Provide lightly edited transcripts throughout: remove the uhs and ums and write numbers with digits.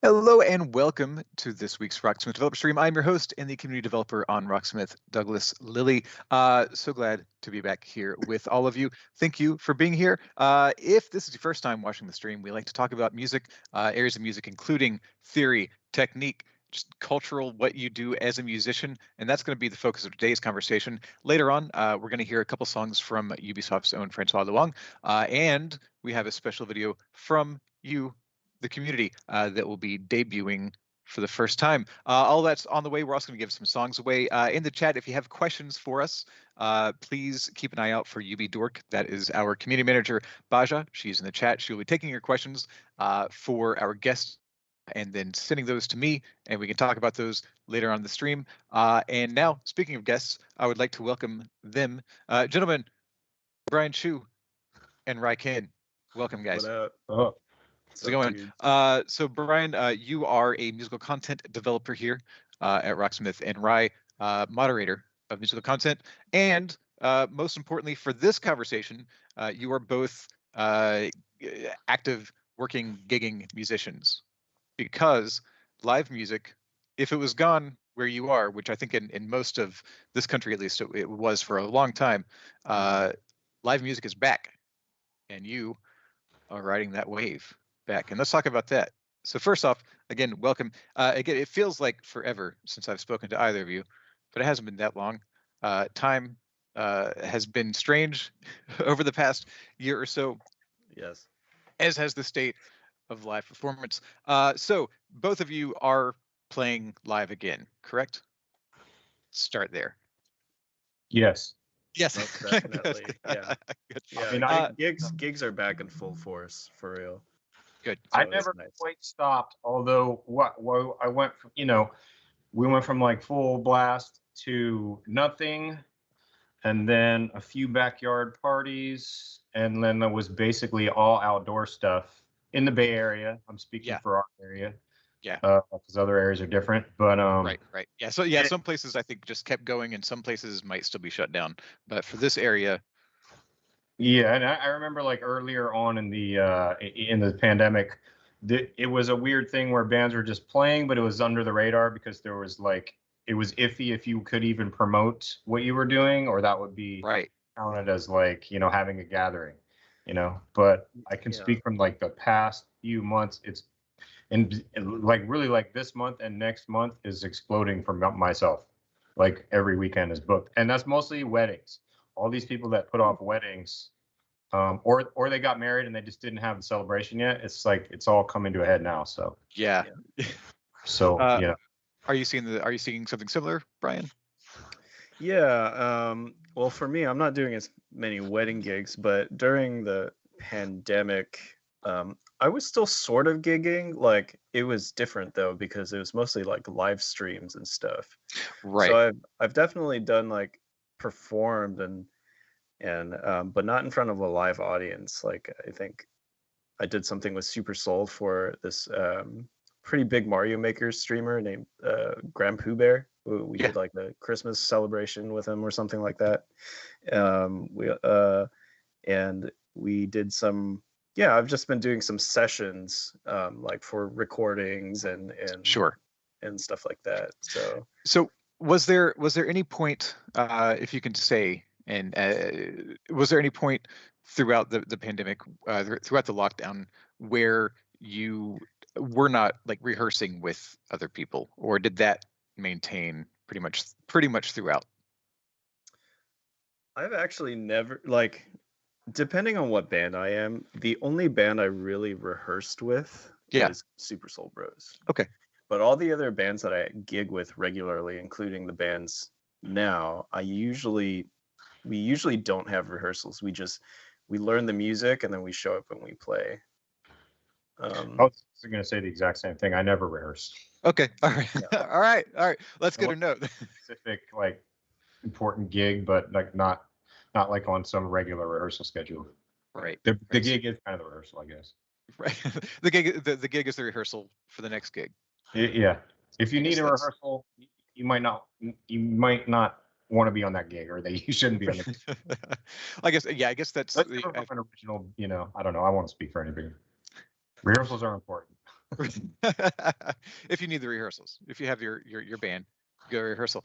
Hello and welcome to this week's Rocksmith Developer Stream. I'm your host and the community developer on Rocksmith, Douglas Lilly. So glad to be back here with all of you. Thank you for being here. If this is your first time watching the stream, we like to talk about music, areas of music, including theory, technique, just cultural, what you do as a musician, and that's going to be the focus of today's conversation. Later on, we're going to hear a couple songs from Ubisoft's own Francois Luong, and we have a special video from you, the community, that will be debuting for the first time. All that's on the way. We're also going to give some songs away. In the chat, if you have questions for us, please keep an eye out for UB Dork. That is our community manager, Baja. She's in the chat. She will be taking your questions for our guests and then sending those to me, and we can talk about those later on the stream. And now, speaking of guests, I would like to welcome them. Gentlemen, Brian Sheu and Kihn. Welcome, guys. What up? Oh, How's it going? So Brian, you are a musical content developer here at Rocksmith, and moderator of musical content. And most importantly for this conversation, you are both active, working, gigging musicians. Because live music, if it was gone where you are, which I think in most of this country at least it was for a long time, live music is back, and you are riding that wave back. And let's talk about that. So first off, again, welcome. Again, it feels like forever since I've spoken to either of you, but it hasn't been that long. Time has been strange over the past year or so. Yes. As has the state of live performance. So both of you are playing live again, correct? Start there. yes. Yes, definitely. Yeah. I mean, gigs are back in full force for real. Good. So I never quite stopped. Although I went from, we went from like full blast to nothing, and then a few backyard parties, and then there was basically all outdoor stuff in the Bay Area. I'm speaking for our area. Yeah. Because other areas are different, but right. Yeah. So some places I think just kept going, and some places might still be shut down. But for this area. Yeah, and I remember like earlier on in the pandemic, it was a weird thing where bands were just playing, but it was under the radar because there was like it was iffy if you could even promote what you were doing, or that would be counted as like having a gathering, But I can speak from like the past few months. It's and like really like this month and next month is exploding for myself. Like every weekend is booked, and that's mostly weddings. All these people that put off weddings, or they got married and they just didn't have the celebration yet. It's like it's all coming to a head now. So yeah. So Are you seeing something similar, Brian? Yeah. Well, for me, I'm not doing as many wedding gigs, but during the pandemic, I was still sort of gigging. Like it was different though because it was mostly like live streams and stuff. Right. So I've definitely done like performed and but not in front of a live audience. Like I think I did something with Super Soul for this pretty big Mario Maker streamer named Grand Pooh Bear. We did like a Christmas celebration with him or something like that. We did some. Yeah, I've just been doing some sessions like for recordings and sure and stuff like that. So was there any point, if you can say, and was there any point throughout the pandemic, throughout the lockdown, where you were not like rehearsing with other people, or did that maintain pretty much throughout? I've actually never, like, depending on what band I am, the only band I really rehearsed with is Super Soul Bros. Okay. But all the other bands that I gig with regularly, including the bands now, we usually don't have rehearsals. We learn the music and then we show up and we play. I was going to say the exact same thing. I never rehearsed. Okay. All right. Yeah. All right. Let's get a note. Specific, like, important gig, but like not like on some regular rehearsal schedule. Right. The gig is kind of the rehearsal, I guess. Right. The gig is the rehearsal for the next gig. Yeah. If you need a rehearsal, you might not want to be on that gig, or you shouldn't be on the gig. I guess that's an original. I don't know. I won't speak for anybody. Rehearsals are important. If you need the rehearsals, if you have your band, go to rehearsal.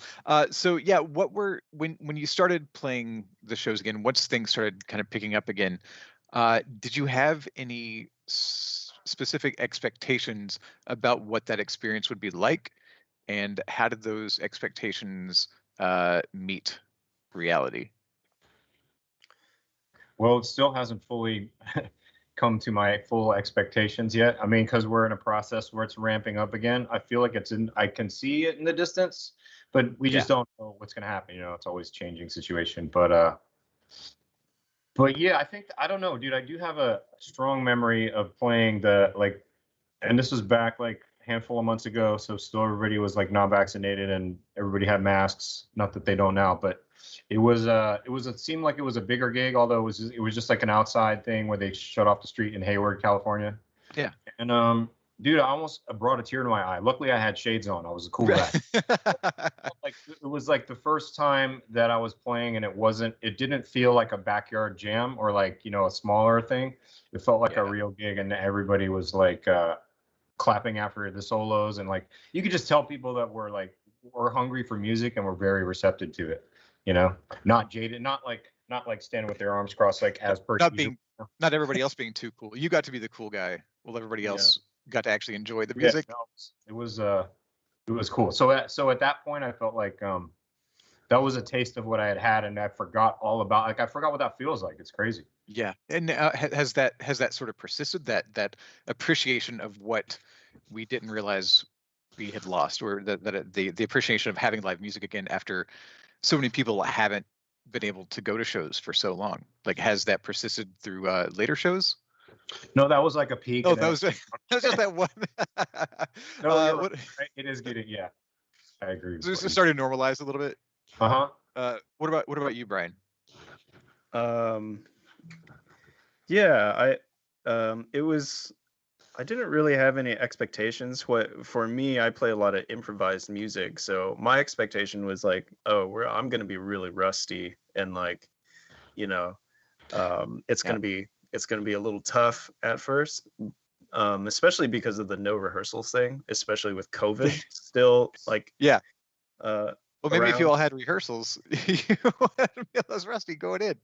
So yeah, what were when you started playing the shows again, once things started kind of picking up again, did you have any specific expectations about what that experience would be like, and how did those expectations meet reality? Well, it still hasn't fully come to my full expectations yet. I mean, because we're in a process where it's ramping up again. I feel like I can see it in the distance, but we Yeah. just don't know what's going to happen. You know, it's always changing situation. But yeah, I don't know, dude. I do have a strong memory of playing and this was back like a handful of months ago. So still everybody was like not vaccinated and everybody had masks. Not that they don't now, but it seemed like it was a bigger gig, although it was just like an outside thing where they shut off the street in Hayward, California. Yeah. And dude, I almost brought a tear to my eye. Luckily, I had shades on. I was a cool guy. Like it was like the first time that I was playing, and it didn't feel like a backyard jam or like, you know, a smaller thing. It felt like a real gig, and everybody was like clapping after the solos, and like you could just tell people that we're hungry for music and we're very receptive to it. You know, not jaded, not like standing with their arms crossed, like as per usual. Not everybody else being too cool. You got to be the cool guy, while everybody else got to actually enjoy the music. Yeah, it was cool. So at that point, I felt like that was a taste of what I had, and I forgot all about. Like I forgot what that feels like. It's crazy. Yeah, and has that sort of persisted, that appreciation of what we didn't realize we had lost, or the appreciation of having live music again after so many people haven't been able to go to shows for so long? Like, has that persisted through later shows? No, that was like a peak. Oh, that was just that one. No, right. It is getting, yeah, I agree. So it's starting to normalize a little bit. What about you, Brian? Yeah, I didn't really have any expectations. For me, I play a lot of improvised music, so my expectation was like, oh, I'm gonna be really rusty, and like, you know, it's gonna be a little tough at first, especially because of the no rehearsals thing, especially with COVID still, like, yeah. Well, maybe if you around. all had rehearsals, you wouldn't be less rusty going in.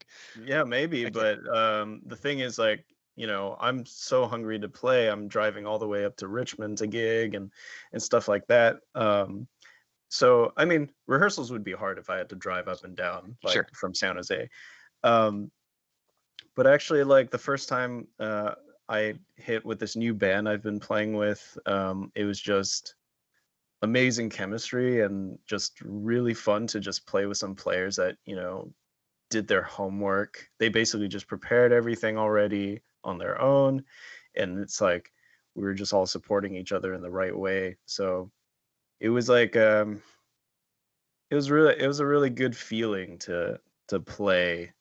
Yeah, maybe, but the thing is, like, you know, I'm so hungry to play. I'm driving all the way up to Richmond to gig and stuff like that. So I mean, rehearsals would be hard if I had to drive up and down, like, Sure. from San Jose. But actually, like, the first time I hit with this new band I've been playing with, it was just amazing chemistry and just really fun to just play with some players that, you know, did their homework. They basically just prepared everything already on their own, and it's like we were just all supporting each other in the right way. So it was like it was a really good feeling to play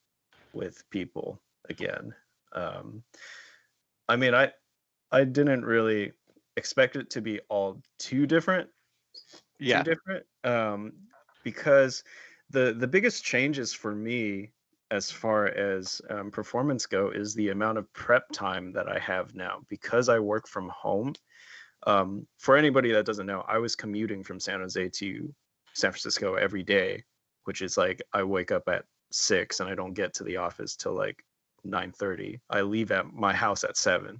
with people again. I mean, I didn't really expect it to be all too different. Yeah. Because the biggest changes for me as far as performance go is the amount of prep time that I have now, because I work from home. For anybody that doesn't know, I was commuting from San Jose to San Francisco every day, which is like I wake up at 6 and I don't get to the office till like 9:30. I leave at my house at 7.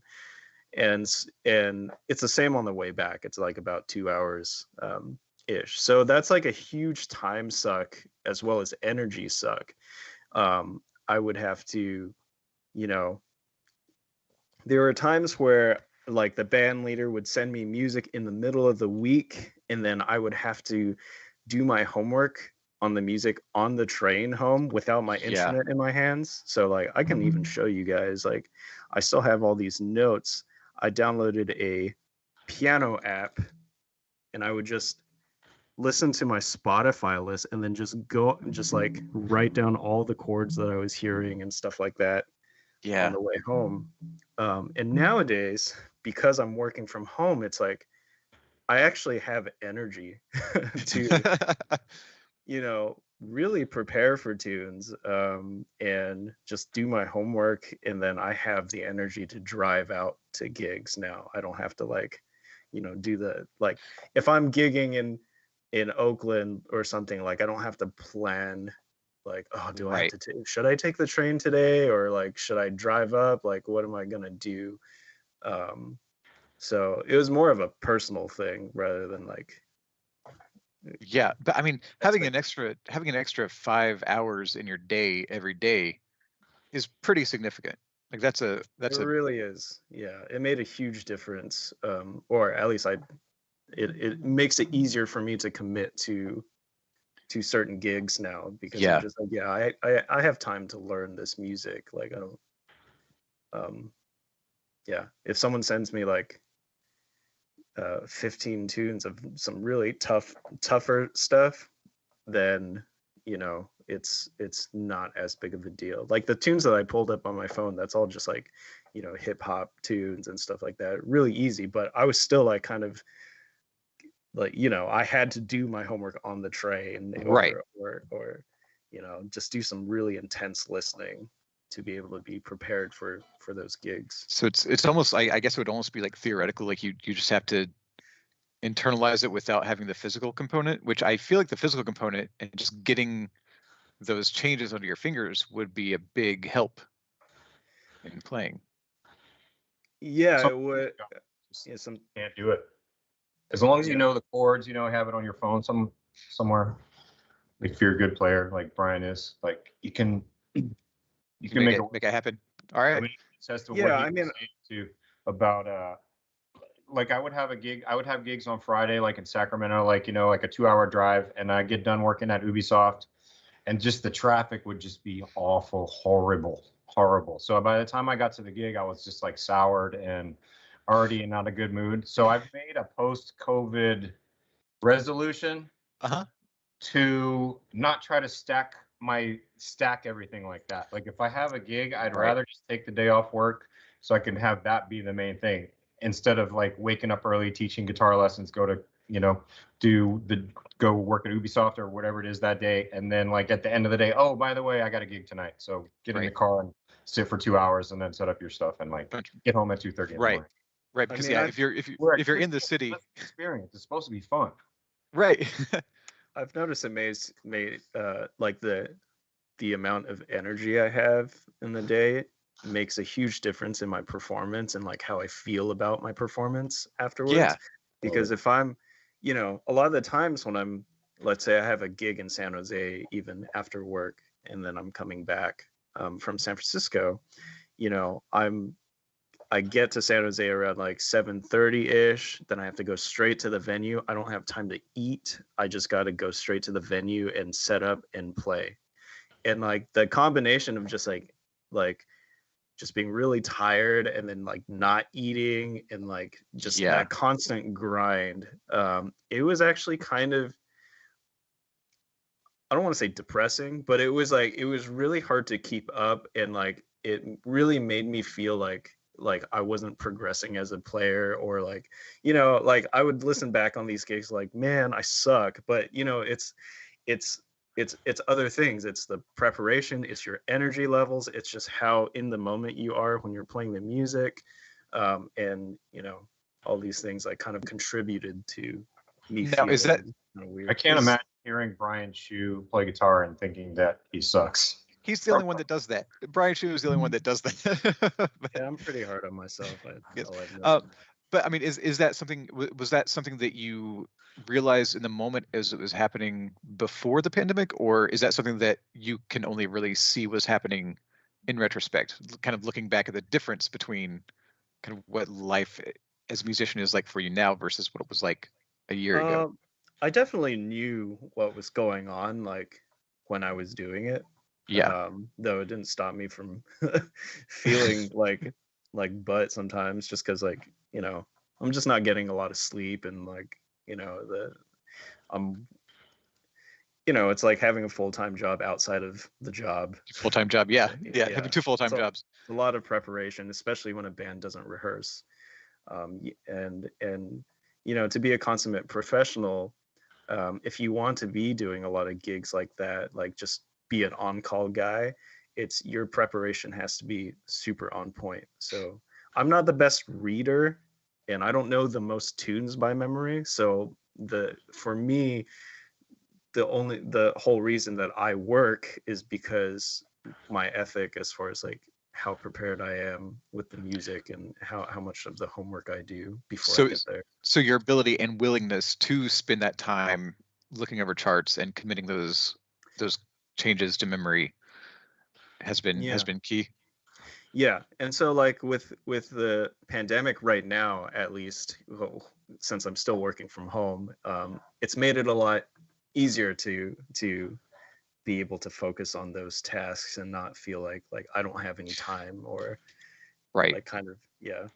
And it's the same on the way back. It's like about 2 hours ish. So that's like a huge time suck as well as energy suck. I would have to, you know, there were times where like the band leader would send me music in the middle of the week, and then I would have to do my homework on the music on the train home without my instrument in my hands. So like I can even show you guys, like I still have all these notes. I downloaded a piano app, and I would just listen to my Spotify list and then just like write down all the chords that I was hearing and stuff like that on the way home. And nowadays, because I'm working from home, it's like I actually have energy to, you know, really prepare for tunes, and just do my homework. And then I have the energy to drive out to gigs now. I don't have to like do the, like, if I'm gigging in Oakland or something, like I don't have to plan, like, oh, do I have Right. to should I take the train today, or like should I drive up, like what am I gonna do? So it was more of a personal thing rather than like Yeah, but I mean, having an expect. extra 5 hours in your day every day is pretty significant. Like It that's a really is. Yeah, it made a huge difference. Or at least it makes it easier for me to commit to certain gigs now, because I'm yeah. just like, yeah, I have time to learn this music. Like I don't, um yeah, if someone sends me like 15 tunes of some really tougher stuff, then it's not as big of a deal. Like the tunes that I pulled up on my phone, that's all just like hip hop tunes and stuff like that, really easy. But I was still like kind of like, I had to do my homework on the train, Right. or just do some really intense listening to be able to be prepared for those gigs. So it's almost, I guess it would almost be like theoretical, like you just have to internalize it without having the physical component, which I feel like the physical component and just getting those changes under your fingers would be a big help in playing. Yeah, Some it would. just Yeah, some. can't do it. As long as you Yeah. know the chords, have it on your phone somewhere. If you're a good player like Brian is, like you can make it work. Make it happen. All I right. mean, as to what Yeah, he I was mean, saying too about like I would have a gig. I would have gigs on Friday, like in Sacramento, like like a 2-hour drive, and I get done working at Ubisoft, and just the traffic would just be awful, horrible. So by the time I got to the gig, I was just like soured and already not a good mood. So I've made a post-COVID resolution Uh-huh. to not try to stack everything like that. Like if I have a gig, I'd Right. rather just take the day off work so I can have that be the main thing, instead of like waking up early, teaching guitar lessons, go work at Ubisoft or whatever it is that day, and then like at the end of the day, oh, by the way, I got a gig tonight, so get in the Right. car and sit for 2 hours and then set up your stuff and like get home at 2:30 in the Right. morning. Right. I Because mean, yeah, I've if you're in the city, Experience, it's supposed to be fun. right. I've noticed it made like the amount of energy I have in the day makes a huge difference in my performance and like how I feel about my performance Yeah. afterwards. Because if I'm, a lot of the times when let's say I have a gig in San Jose, even after work, and then I'm coming back from San Francisco, I get to San Jose around like 7:30 ish. Then I have to go straight to the venue. I don't have time to eat. I just got to go straight to the venue and set up and play. And like the combination of like just being really tired and then like not eating and like just Yeah. that constant grind, it was actually kind of, I don't want to say depressing, but it was really hard to keep up, and like it really made me feel like I wasn't progressing as a player, or like like I would listen back on these gigs like, man, I suck. But it's it's other things. It's the preparation, it's your energy levels, it's just how in the moment you are when you're playing the music, and all these things like kind of contributed to me Now, is that feeling kind of I weird. can't imagine hearing Brian Sheu play guitar and thinking that he sucks. he's the only one that does that? Brian Sheu is the only one that does that. Yeah, I'm pretty hard on myself. Yes. I'll admit. But I mean, is that something? Was that something that you realized in the moment as it was happening before the pandemic, or is that something that you can only really see was happening in retrospect, kind of looking back at the difference between kind of what life as a musician is like for you now versus what it was like a year ago? I definitely knew what was going on, like when I was doing it. Yeah. Though it didn't stop me from feeling like butt sometimes, just because like I'm just not getting a lot of sleep, and like the I'm it's like having a full-time job outside of the job. Full-time job. Yeah. Yeah. Yeah, Having two full-time so jobs. it's a lot of preparation, especially when a band doesn't rehearse. And to be a consummate professional, if you want to be doing a lot of gigs like that, like just be an on-call guy, it's your preparation has to be super on point. So I'm not the best reader and I don't know the most tunes by memory. So for me, the whole reason that I work is because my ethic as far as like how prepared I am with the music and how much of the homework I do before I So, get there. so your ability and willingness to spend that time looking over charts and committing those changes to memory has been key. Yeah, and so like with the pandemic right now, at least, well, since I'm still working from home, it's made it a lot easier to be able to focus on those tasks and not feel like I don't have any time or Right. like kind of yeah.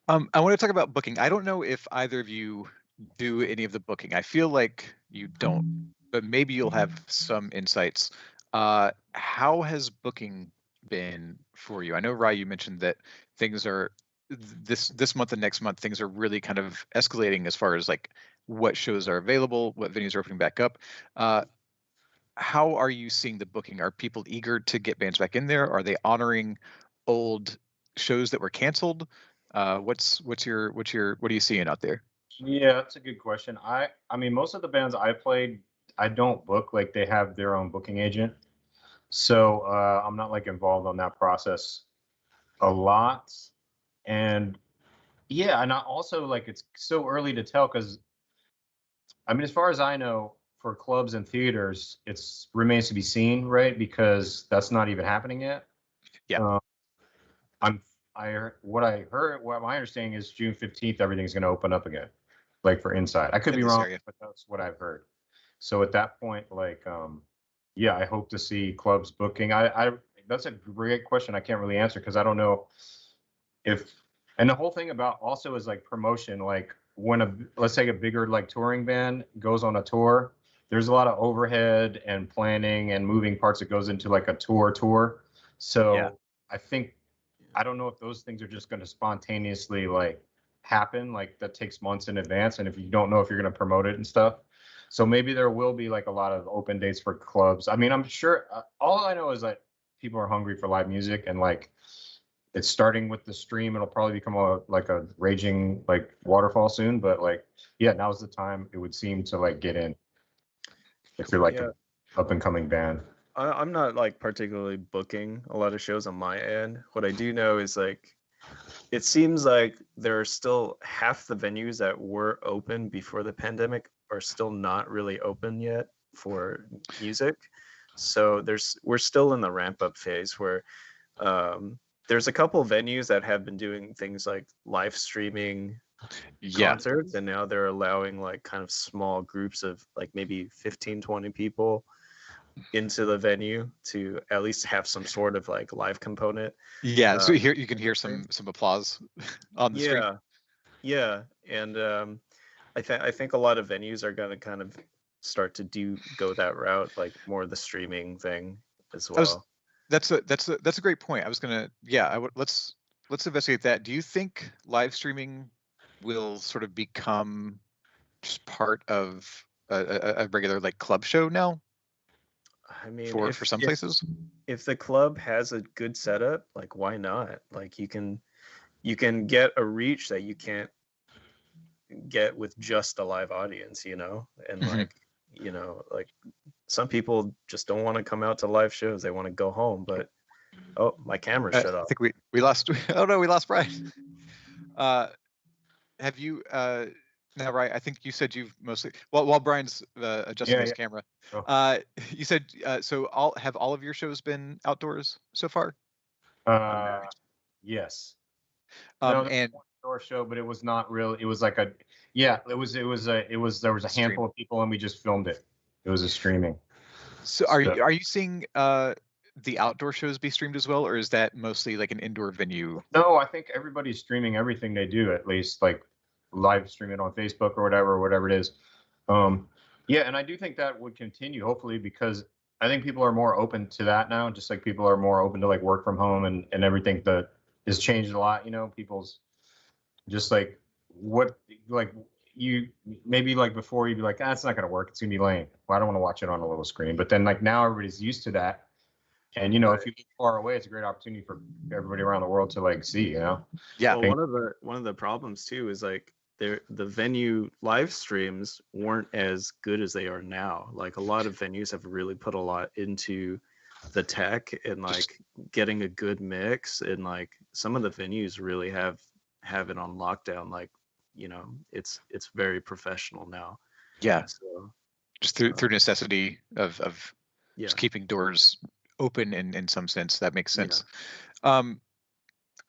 I want to talk about booking. I don't know if either of you do any of the booking. I feel like you don't, but maybe you'll have some insights. How has booking been for you? I know, Rai, you mentioned that things are this month and next month, things are really kind of escalating as far as like what shows are available, what venues are opening back up. How are you seeing the booking? Are people eager to get bands back in there? Are they honoring old shows that were canceled? What are you seeing out there? Yeah, that's a good question. I mean, most of the bands I played, I don't book, like they have their own booking agent. So I'm not like involved on that process a lot. And yeah, and I also like it's so early to tell because I mean, as far as I know, for clubs and theaters, it's remains to be seen, right? Because that's not even happening yet. Yeah. I'm what I heard, what my understanding is June 15th, everything's going to open up again, like for inside. I could In be this wrong, area. but that's what I've heard. So at that point, like, yeah, I hope to see clubs booking. I that's a great question. I can't really answer because I don't know if, and the whole thing about also is like promotion. Like when let's say a bigger like touring band goes on a tour, there's a lot of overhead and planning and moving parts that goes into like a tour. So Yeah. I think, I don't know if those things are just going to spontaneously like happen, like that takes months in advance. And if you don't know if you're going to promote it and stuff. So maybe there will be like a lot of open dates for clubs. I mean, I'm sure all I know is that people are hungry for live music and like it's starting with the stream. It'll probably become like a raging like waterfall soon. But like, yeah, now's the time it would seem to like get in if you're like an up and coming band. I'm not like particularly booking a lot of shows on my end. What I do know is like it seems like there are still half the venues that were open before the pandemic are still not really open yet for music. So we're still in the ramp up phase where there's a couple venues that have been doing things like live streaming concerts, and now they're allowing like kind of small groups of like maybe 15, 20 people into the venue to at least have some sort of like live component. Yeah. So you can hear some applause on the stream. Yeah, and I think a lot of venues are going to kind of start to go that route, like more the streaming thing as well. That's a great point. I was gonna, let's investigate that. Do you think live streaming will sort of become just part of a regular like club show now? I mean, for some places, if the club has a good setup, like why not? Like you can get a reach that you can't get with just a live audience, you know? And like, you know, like some people just don't want to come out to live shows. They want to go home, but oh, my camera shut off. I think we lost. Oh no, we lost Brian. Have you now, right? I think you said you've mostly while Brian's adjusting his camera. You said so. All of your shows been outdoors so far? Yes. No, and one outdoor show, but it was not real. It was like there was a handful of people and we just filmed it. It was a streaming. So are you seeing the outdoor shows be streamed as well, or is that mostly like an indoor venue? No, I think everybody's streaming everything they do, at least like live stream it on Facebook or whatever it is. Yeah, and I do think that would continue, hopefully, because I think people are more open to that now, just like people are more open to like work from home and everything that has changed a lot, you know, people's just like what like you maybe like before you'd be like, it's not gonna work, it's gonna be lame. Well, I don't want to watch it on a little screen. But then like now everybody's used to that. And if you live far away, it's a great opportunity for everybody around the world to like see. Yeah. Well, one of the problems too is like the venue live streams weren't as good as they are now. Like a lot of venues have really put a lot into the tech and like getting a good mix, and like some of the venues really have it on lockdown. Like it's very professional now. Yeah. So Just through necessity of yeah. just keeping doors open in some sense. That makes sense. Yeah.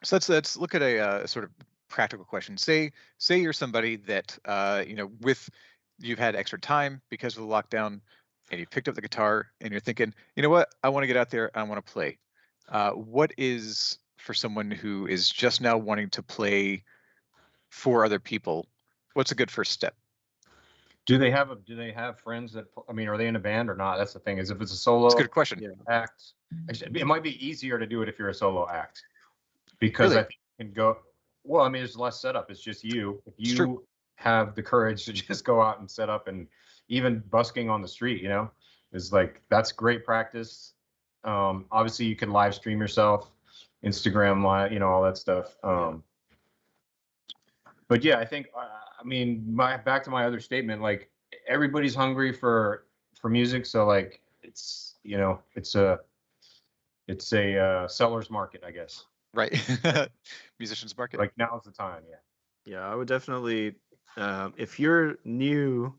So let's look at a sort of practical question. Say you're somebody that with you've had extra time because of the lockdown, and you picked up the guitar, and you're thinking, you know what, I want to get out there, I want to play. What is, for someone who is just now wanting to play for other people, what's a good first step? Do they have friends that? I mean, are they in a band or not? That's the thing. Is if it's a solo That's a good question. act, it might be easier to do it if you're a solo act, because Really? I think you can go. Well, I mean, there's less setup. It's just you. If It's true. you have the courage to just go out and set up, and even busking on the street, is like that's great practice. Obviously, you can live stream yourself, Instagram live, all that stuff. But yeah, I think I mean, back to my other statement, like everybody's hungry for music, so like it's it's a seller's market, I guess. Right. Musicians market. Like now's the time. Yeah, I would definitely, if you're new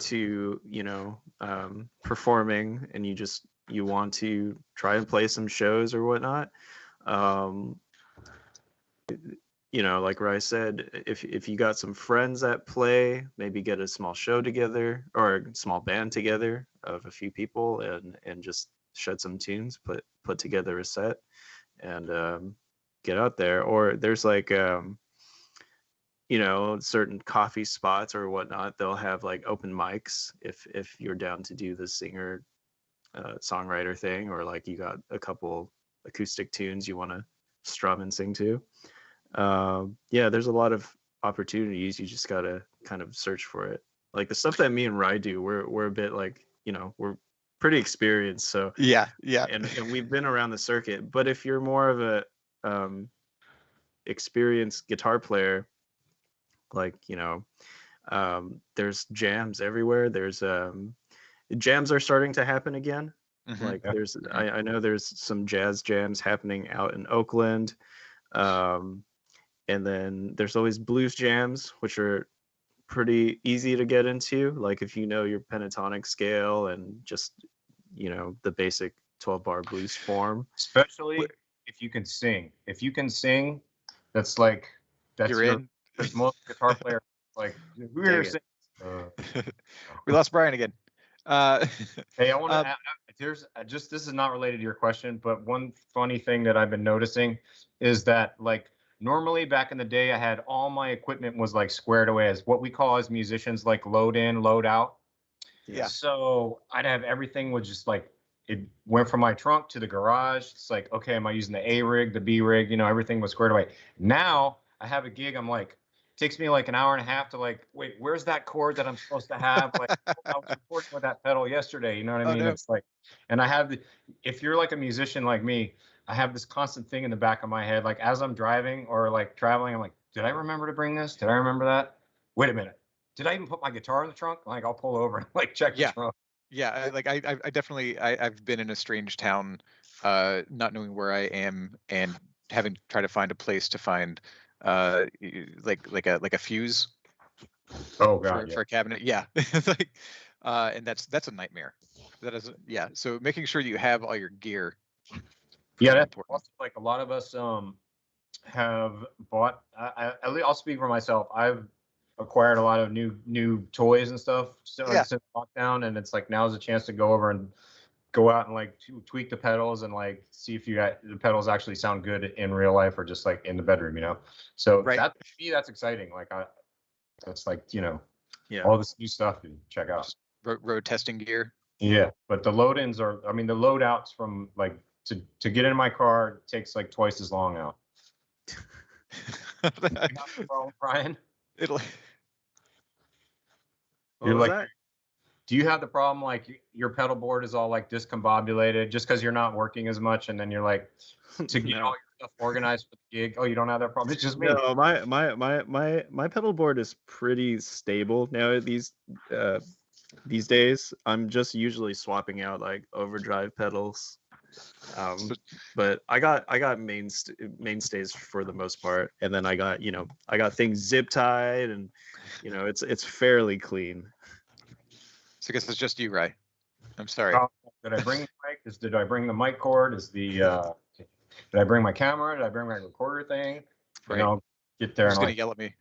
to performing and you want to try and play some shows or whatnot, like Rice said, if you got some friends that play, maybe get a small show together or a small band together of a few people and just shed some tunes, put together a set and get out there. Or there's like certain coffee spots or whatnot, they'll have like open mics if you're down to do the singer songwriter thing, or like you got a couple acoustic tunes you want to strum and sing to. Yeah, there's a lot of opportunities. You just gotta kind of search for it. Like the stuff that me and Rai do, we're a bit like, we're pretty experienced. So yeah. And we've been around the circuit. But if you're more of a experienced guitar player, like there's jams everywhere. There's jams are starting to happen again. Mm-hmm. Like I know there's some jazz jams happening out in Oakland. And then there's always blues jams, which are pretty easy to get into. Like if you know your pentatonic scale and just, the basic 12-bar blues form. Especially if you can sing. If you can sing, that's you're in. There's most guitar players like we're singing. We lost Brian again. Hey, I want to add, this is not related to your question, but one funny thing that I've been noticing is that like normally back in the day, I had all my equipment was like squared away as what we call as musicians like load in, load out. Yeah. So I'd have everything was just like it went from my trunk to the garage. It's like, okay, am I using the A rig, the B rig? Everything was squared away. Now I have a gig. I'm like, it takes me like an hour and a half to like, wait, where's that chord that I'm supposed to have? Like, I was recording with that pedal yesterday. You know what I mean? No. It's like, and I have if you're like a musician like me, I have this constant thing in the back of my head. Like as I'm driving or like traveling, I'm like, did I remember to bring this? Did I remember that? Wait a minute. Did I even put my guitar in the trunk? Like I'll pull over and like check the trunk. Yeah, I definitely I've been in a strange town, not knowing where I am and having to try to find a place to find like a fuse. Oh god, for a cabinet. Yeah. Like and that's a nightmare. That is so making sure you have all your gear. Yeah, that's important. Like a lot of us have bought I'll speak for myself. I've acquired a lot of new toys and stuff since lockdown, and it's like now's a chance to go over and go out and like tweak the pedals and like see if the pedals actually sound good in real life or just like in the bedroom, so that to me that's exciting. Like that's like all this new stuff to check out. Just road testing gear. Yeah, but the load-ins are, I mean, the load-outs from like to get in my car takes like twice as long now. Brian? It'll. You're like, that? do you have the problem like your pedal board is all like discombobulated just because you're not working as much, and then you're like to get all your stuff organized for the gig? Oh, you don't have that problem. It's just me. No, my pedal board is pretty stable now these days. I'm just usually swapping out like overdrive pedals. But I got mainstays for the most part, and then I got things zip tied, and it's fairly clean. So I guess it's just you, Ray. I'm sorry. Did I bring the mic? Did I bring the mic cord? Did I bring my camera? Did I bring my recorder thing? Right. Get there Who's and gonna like, yell at me?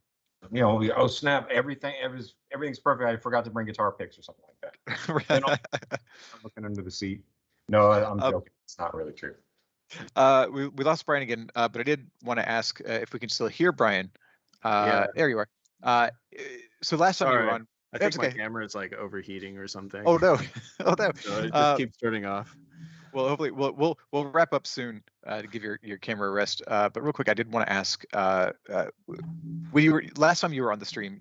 oh snap! Everything's perfect. I forgot to bring guitar picks or something like that. I'm looking under the seat. No, I'm joking. It's not really true. We lost Brian again, but I did want to ask if we can still hear Brian. Yeah. There you are. So last time you were on, I think my camera is like overheating or something. Oh no! Oh no! So it just keeps turning off. Well, hopefully we'll wrap up soon to give your camera a rest. But real quick, I did want to ask. When you were last time you were on the stream,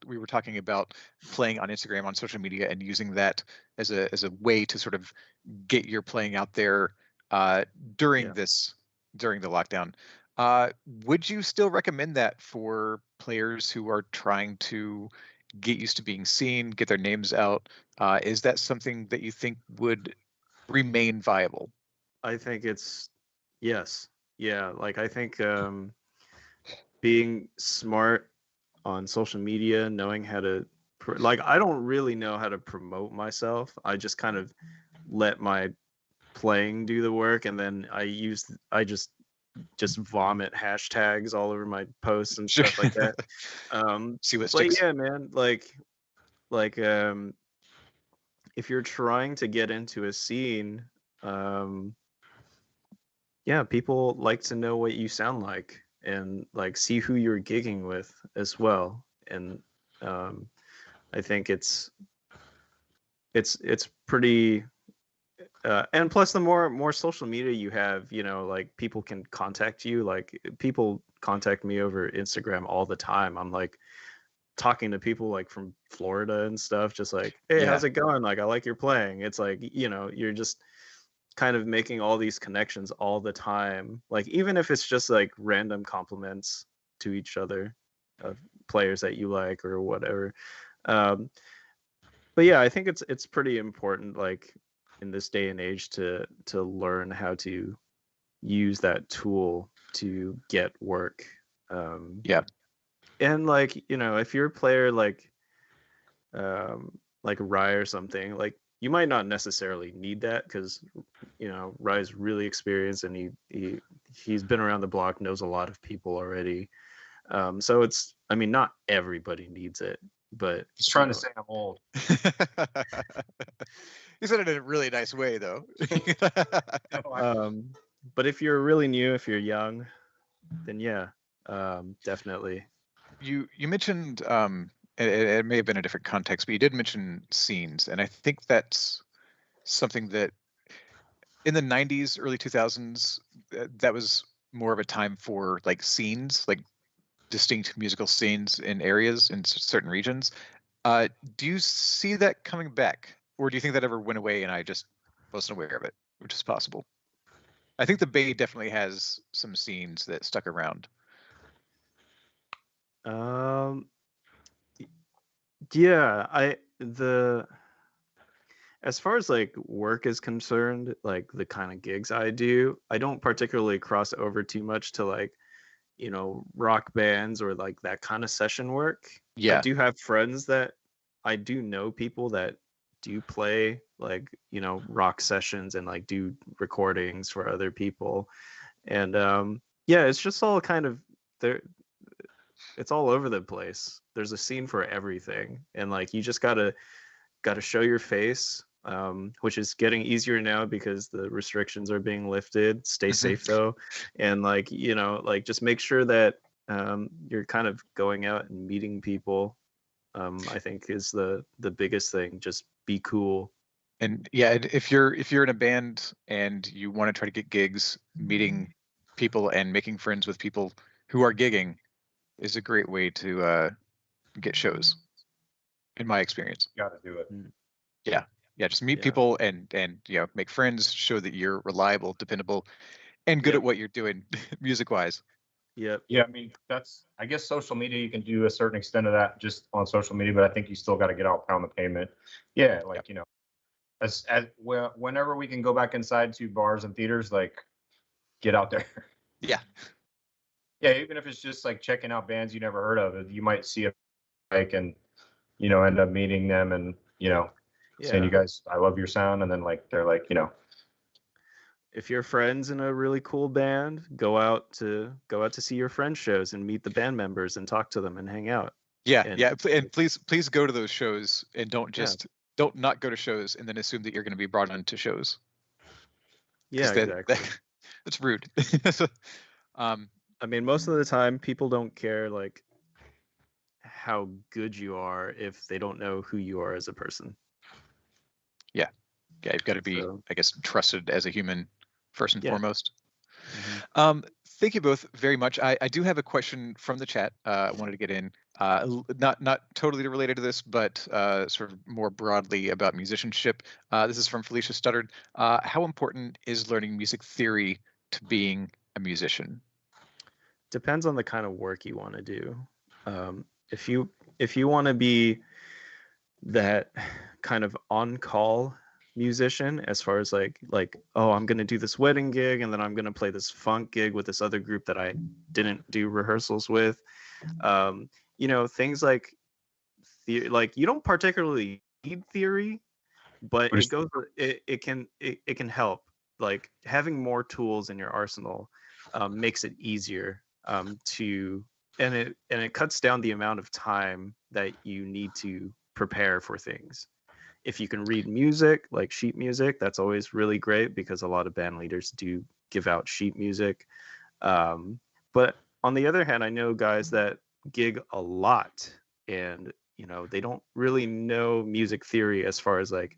we were talking about playing on Instagram, on social media, and using that as a way to sort of get your playing out there during the lockdown. Would you still recommend that for players who are trying to get used to being seen, get their names out? Is that something that you think would remain viable? I think it's yes. Yeah, like I think being smart on social media, knowing how to I don't really know how to promote myself. I just kind of let my playing do the work, and then I just vomit hashtags all over my posts and stuff like that. See what sticks. Yeah, man, like if you're trying to get into a scene, yeah, people like to know what you sound like and like see who you're gigging with as well. And I think it's pretty and plus the more social media you have, like people can contact you. Like people contact me over Instagram all the time. I'm like talking to people like from Florida and stuff, just like, hey, how's it going? Like, I like your playing. It's like, you're just kind of making all these connections all the time. Like, even if it's just like random compliments to each other of players that you like or whatever. But yeah, I think it's pretty important, like in this day and age, to learn how to use that tool to get work. And like, if you're a player like Rye or something, like you might not necessarily need that because Rye's really experienced and he's been around the block, knows a lot of people already. So it's, I mean, not everybody needs it, but he's trying to say I'm old. He said it in a really nice way, though. But if you're really new, if you're young, then yeah, definitely. You mentioned it may have been a different context, but you did mention scenes, and I think that's something that in the 90s, early 2000s, that was more of a time for like scenes, like distinct musical scenes in areas in certain regions. Do you see that coming back, or do you think that ever went away and I just wasn't aware of it, which is possible? I think the Bay definitely has some scenes that stuck around. Yeah, as far as like work is concerned, like the kind of gigs I do, I don't particularly cross over too much to like, rock bands or like that kind of session work. Yeah. I do have friends that I do know people that do play like, rock sessions and like do recordings for other people. And yeah, it's just all kind of there. It's all over the place. There's a scene for everything, and like you just gotta show your face, which is getting easier now because the restrictions are being lifted. Stay safe though, and like like just make sure that you're kind of going out and meeting people. I think is the biggest thing. Just be cool. And yeah, if you're in a band and you want to try to get gigs, meeting people and making friends with people who are gigging is a great way to get shows, in my experience. You got to do it. Yeah. Yeah. Just meet Yeah. people and make friends, show that you're reliable, dependable, and good Yep. at what you're doing music wise. Yep. Yeah, I mean, that's, I guess, social media. You can do a certain extent of that just on social media, but I think you still got to get out, pound the pavement. Yeah, like, whenever we can go back inside to bars and theaters, like, get out there. Yeah. Yeah, even if it's just like checking out bands you never heard of, you might see a like and end up meeting them and saying, Yeah. you guys, I love your sound, and then like they're like, If you're friends in a really cool band, go out to see your friends' shows and meet the band members and talk to them and hang out. Yeah. And Yeah. And please go to those shows and don't Yeah. don't not go to shows and then assume that you're going to be brought on to shows. Yeah, exactly. That's rude. I mean, most of the time people don't care like how good you are if they don't know who you are as a person. Yeah, you've got to be, So- I guess, trusted as a human first and Yeah. foremost. Mhm. Thank you both very much. I do have a question from the chat. I wanted to get in, not totally related to this, but sort of more broadly about musicianship. This is from Felicia Studdard. How important is learning music theory to being a musician? Depends on the kind of work you want to do. If you want to be that kind of on-call musician, as far as like oh, I'm gonna do this wedding gig and then I'm gonna play this funk gig with this other group that I didn't do rehearsals with, things like like you don't particularly need theory, but it can help. Like having more tools in your arsenal makes it easier to and it cuts down the amount of time that you need to prepare for things. If you can read music, like sheet music, that's always really great because a lot of band leaders do give out sheet music. But on the other hand, I know guys that gig a lot and they don't really know music theory as far as like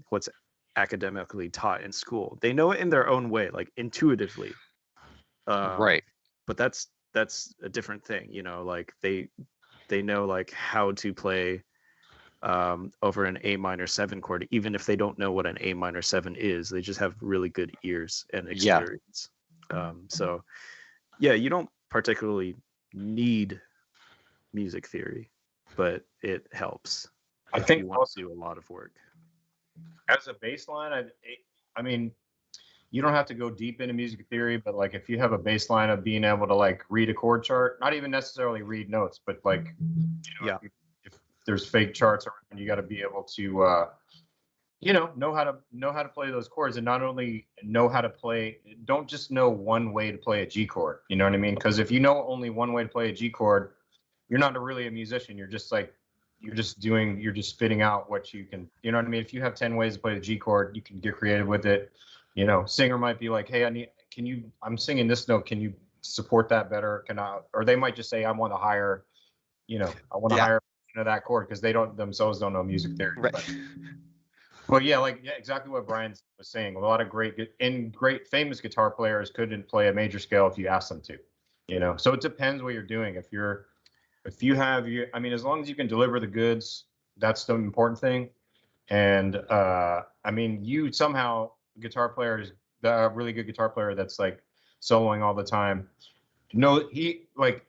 what's academically taught in school. They know it in their own way, like intuitively. Right. But that's a different thing, like they know like how to play over an A minor 7 chord, even if they don't know what an A minor 7 is. They just have really good ears and experience. So yeah, you don't particularly need music theory, but it helps. I if think you want also to do a lot of work. as a baseline, I mean, you don't have to go deep into music theory, but like if you have a baseline of being able to like read a chord chart, not even necessarily read notes, but like Yeah. if there's fake charts around, you got to be able to know how to play those chords, and not only know how to play, don't just know one way to play a G chord. You know what I mean? Because if you know only one way to play a G chord, you're not really a musician. You're just spitting out what you can. You know what I mean? If you have 10 ways to play the G chord, you can get creative with it. Singer might be like, hey, I'm singing this note. Can you support that better? Or they might just say, I want to hire that chord, because they themselves don't know music theory. Right. But yeah, exactly what Brian was saying. A lot of great famous guitar players couldn't play a major scale if you asked them to. So it depends what you're doing. If you have I mean, as long as you can deliver the goods, that's the important thing. And I mean, you somehow guitar players, the really good guitar player that's like soloing all the time. No,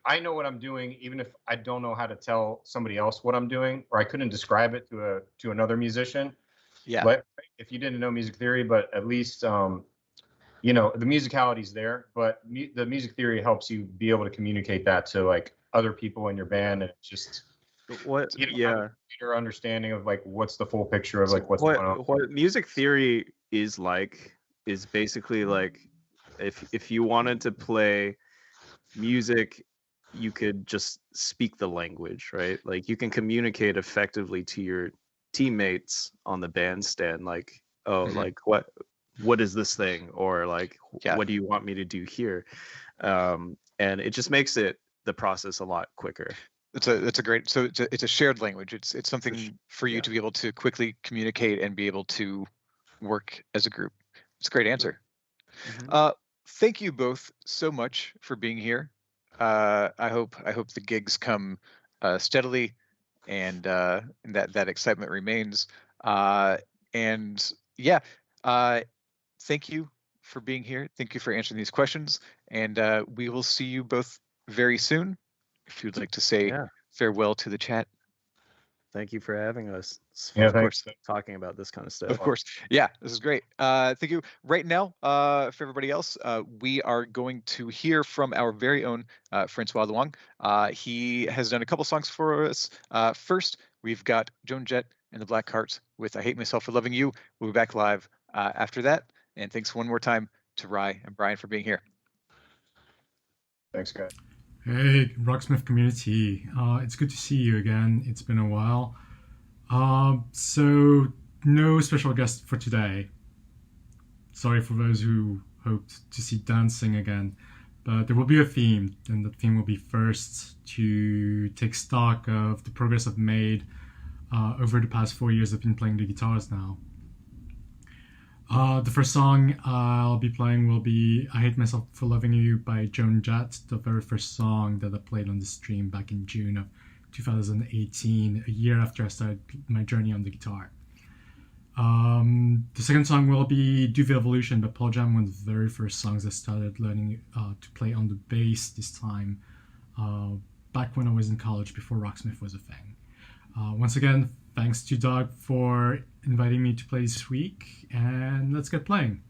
I know what I'm doing, even if I don't know how to tell somebody else what I'm doing, or I couldn't describe it to another musician. Yeah. If you didn't know music theory, but at least the musicality's there. But the music theory helps you be able to communicate that to like other people in your band, and it's just What have yeah a better understanding of like what's the full picture of like what's going on. what music theory is basically like if you wanted to play music, you could just speak the language, right? Like you can communicate effectively to your teammates on the bandstand, like, oh, Mhm. like what is this thing, or like Yeah. what do you want me to do here? And it just makes the process a lot quicker. It's a great, so it's a shared language. It's something for you yeah. to be able to quickly communicate and be able to work as a group. It's a great answer. Mhm. Thank you both so much for being here. I hope the gigs come steadily, and that excitement remains. And yeah, thank you for being here. Thank you for answering these questions. And we will see you both very soon. If you'd like to say farewell to the chat. Thank you for having us. It's Yeah, of course, thanks. talking about this kind of stuff. Of course. Yeah, this is great. Thank you. Right now, for everybody else, we are going to hear from our very own Francois Luong. He has done a couple songs for us. First, we've got Joan Jett and the Black Hearts with I Hate Myself for Loving You. We'll be back live after that. And thanks one more time to Rye and Brian for being here. Thanks, guys. Hey, Rocksmith community. It's good to see you again. It's been a while. So no special guest for today. Sorry for those who hoped to see dancing again, but there will be a theme, and the theme will be first to take stock of the progress I've made over the past 4 years. I've been playing the guitars now. The first song I'll be playing will be I Hate Myself for Loving You by Joan Jett, the very first song that I played on the stream back in June of 2018, a year after I started my journey on the guitar. The second song will be Do the Evolution by Paul Jam, one of the very first songs I started learning to play on the bass this time, back when I was in college before Rocksmith was a thing. Once again, thanks to Doug for inviting me to play this week, and let's get playing.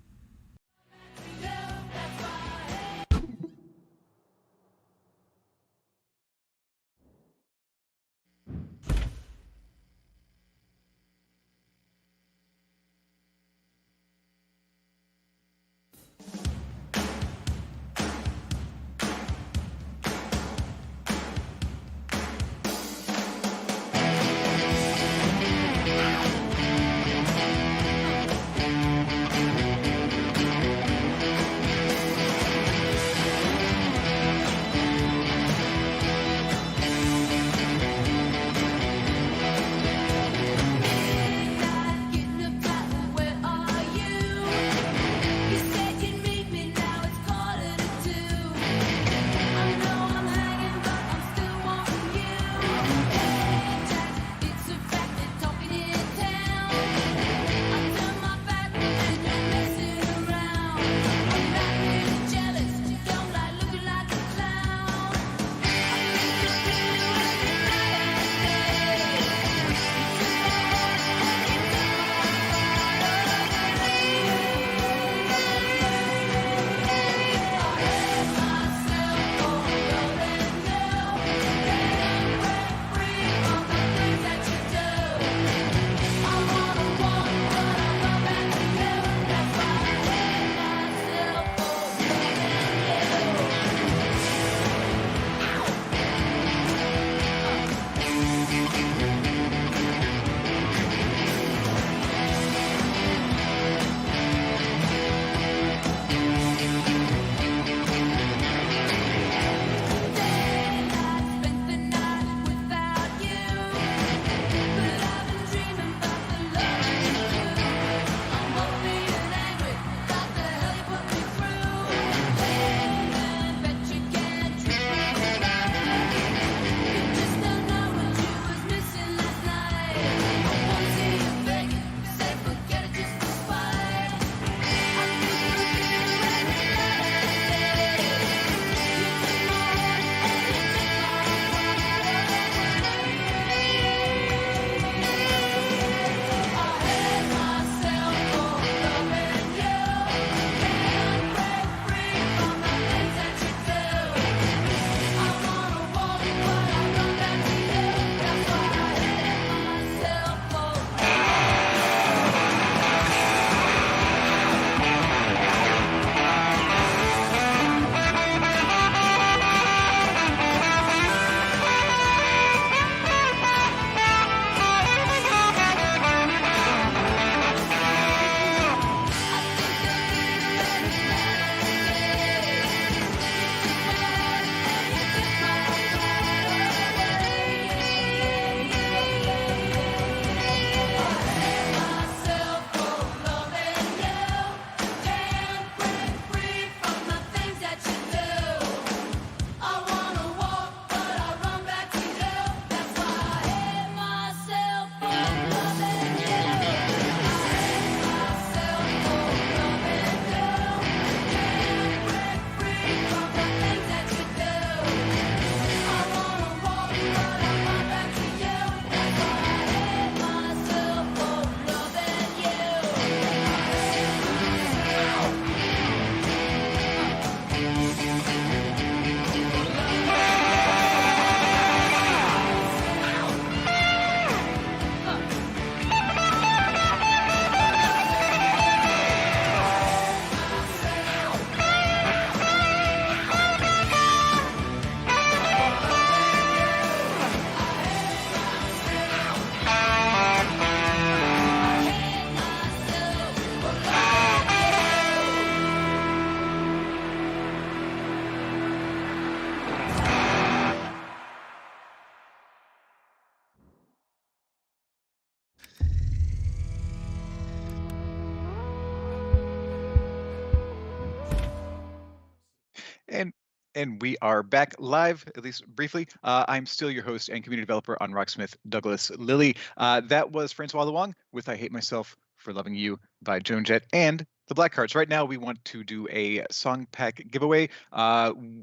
And we are back live, at least briefly. I'm still your host and community developer on Rocksmith, Douglas Lilly. That was Francois Luong with I Hate Myself for Loving You by Joan Jett and the Black Hearts. Right now, we want to do a song pack giveaway.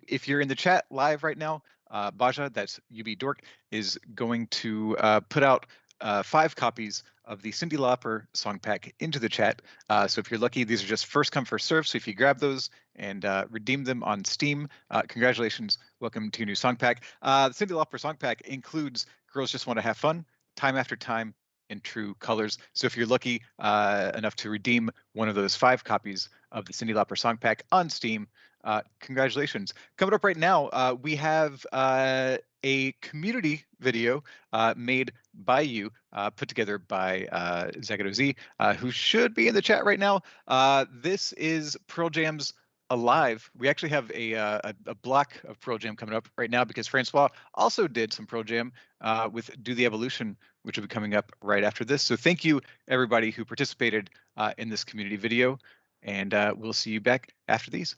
If you're in the chat live right now, Baja, that's UB Dork, is going to put out 5 copies of the Cyndi Lauper song pack into the chat. So if you're lucky, these are just first come, first serve. So if you grab those and redeem them on Steam, congratulations. Welcome to your new song pack. The Cyndi Lauper song pack includes Girls Just Want to Have Fun, Time After Time, in true colors. So if you're lucky enough to redeem one of those 5 copies of the Cyndi Lauper song pack on Steam, congratulations. Coming up right now, we have a community video made by you, put together by Zagato Z, who should be in the chat right now. This is Pearl Jam's Alive. We actually have a block of Pearl Jam coming up right now because Francois also did some Pearl Jam with Do the Evolution, which will be coming up right after this. So thank you, everybody who participated in this community video, and we'll see you back after these.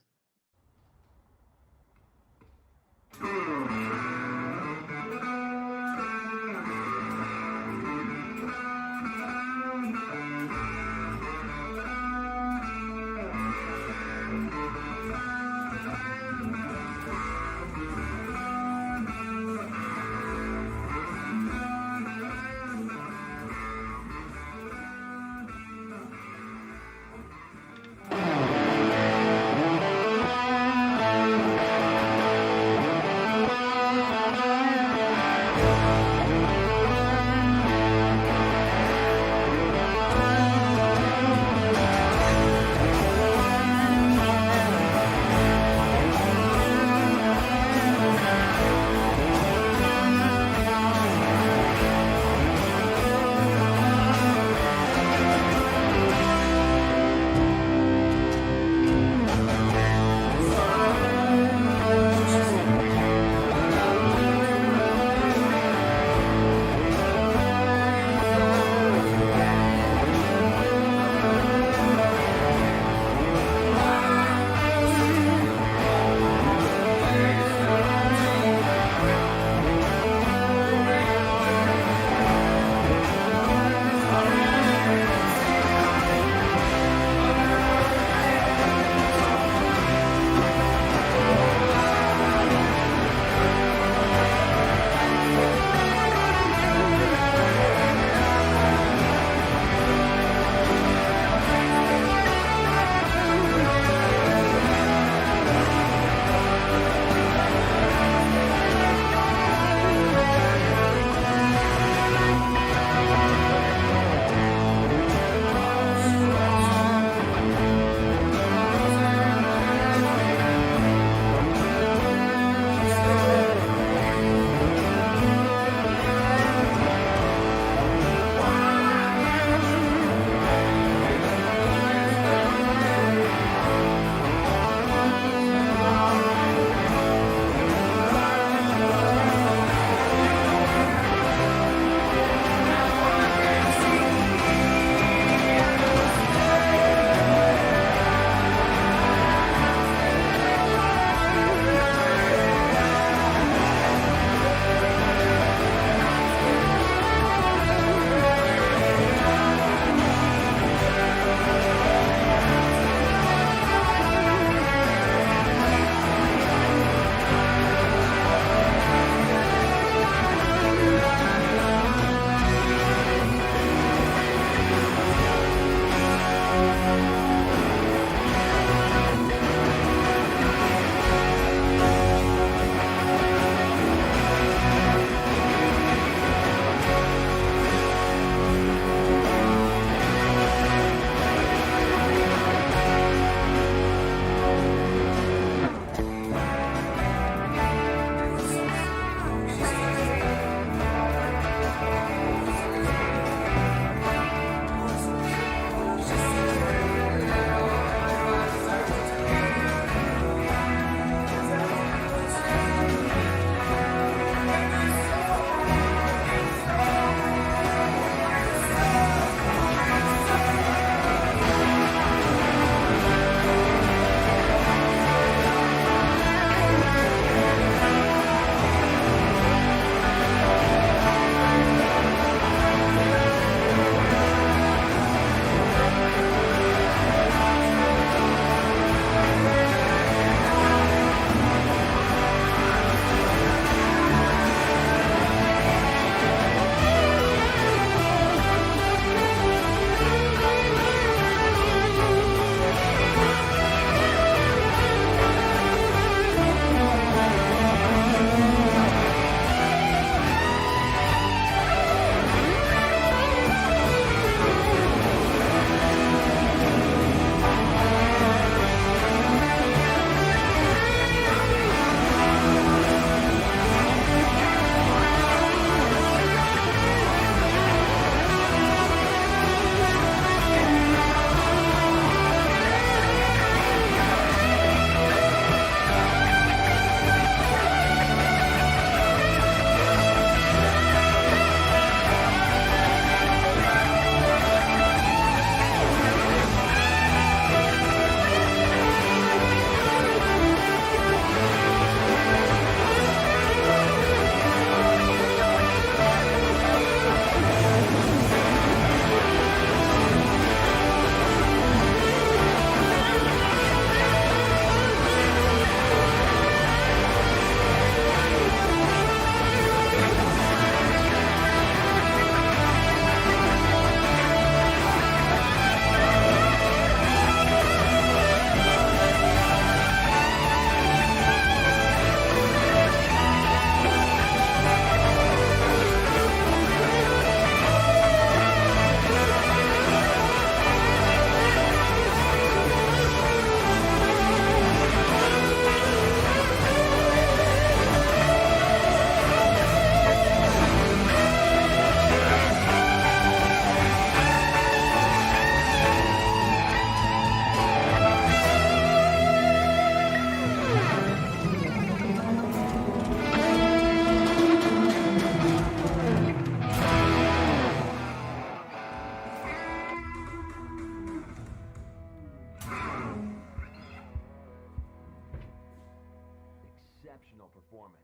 performance.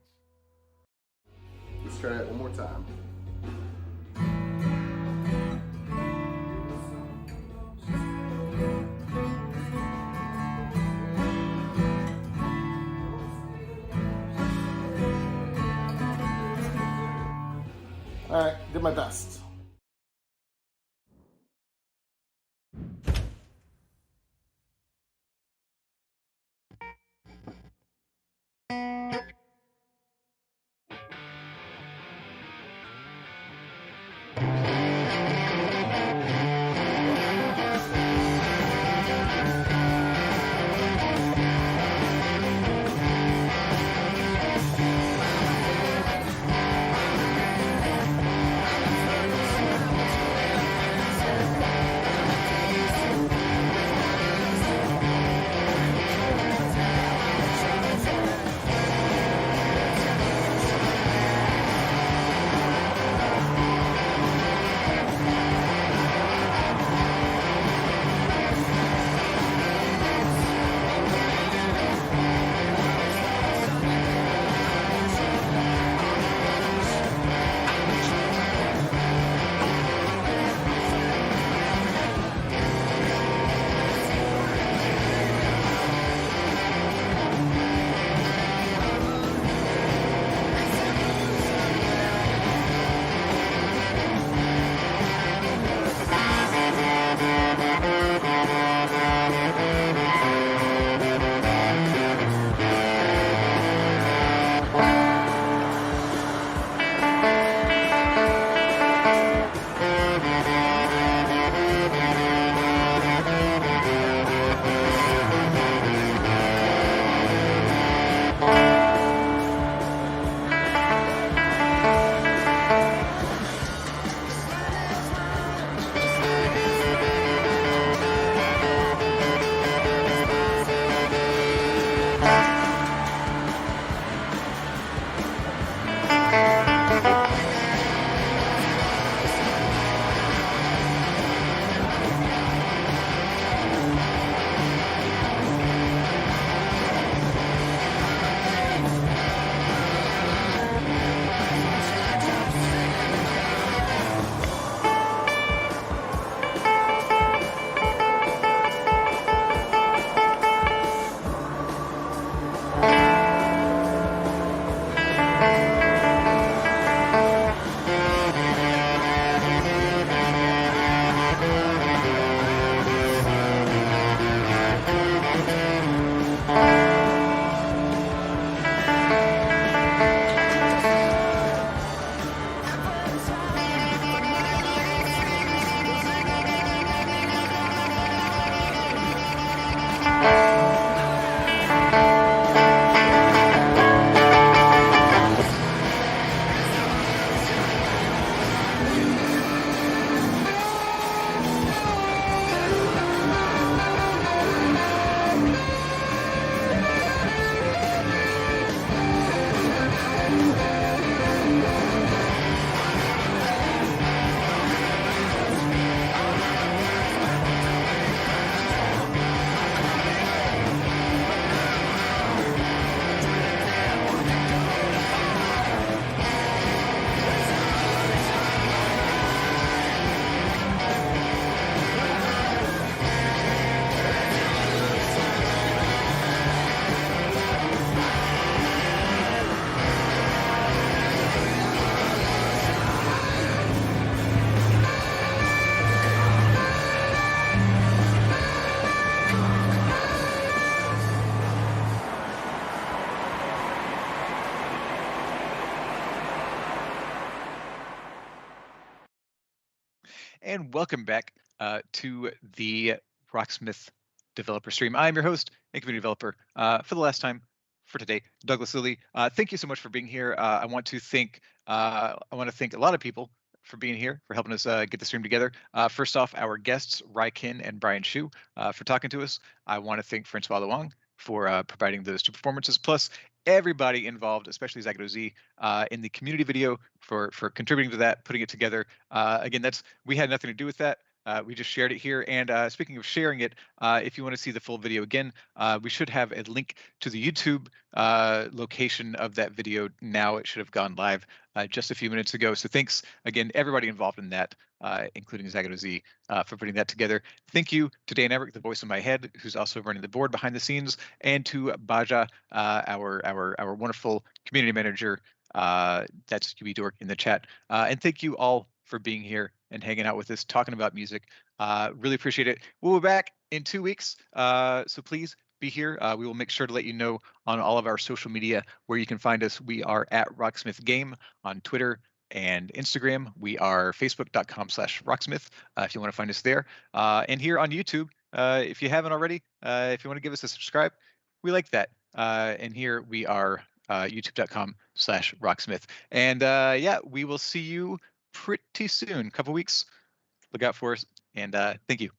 Let's try it one more time. All right, did my best. And welcome back to the Rocksmith developer stream. I'm your host and community developer for the last time for today, Douglas Lilly. Thank you so much for being here. I want to thank a lot of people for being here, for helping us get the stream together. First off, our guests, Kihn and Brian Sheu, for talking to us. I want to thank Francois Luong for providing those two performances, plus everybody involved, especially Zagato Z, in the community video for contributing to that, putting it together. Again, we had nothing to do with that. We just shared it here. And speaking of sharing it, if you want to see the full video again, we should have a link to the YouTube location of that video now. It should have gone live just a few minutes ago. So thanks again, everybody involved in that, including Zagato Z, for putting that together. Thank you to Dan Everett, the voice in my head, who's also running the board behind the scenes, and to Baja, our wonderful community manager. That's Yui Dork in the chat. And thank you all for being here and hanging out with us, talking about music. Really appreciate it. We'll be back in 2 weeks, so please be here. We will make sure to let you know on all of our social media where you can find us. We are at Rocksmith Game on Twitter and Instagram. We are facebook.com/Rocksmith if you want to find us there. And here on YouTube, if you haven't already, if you want to give us a subscribe, we like that. And here we are, youtube.com/Rocksmith. And yeah, we will see you pretty soon, couple weeks. Look out for us, and thank you.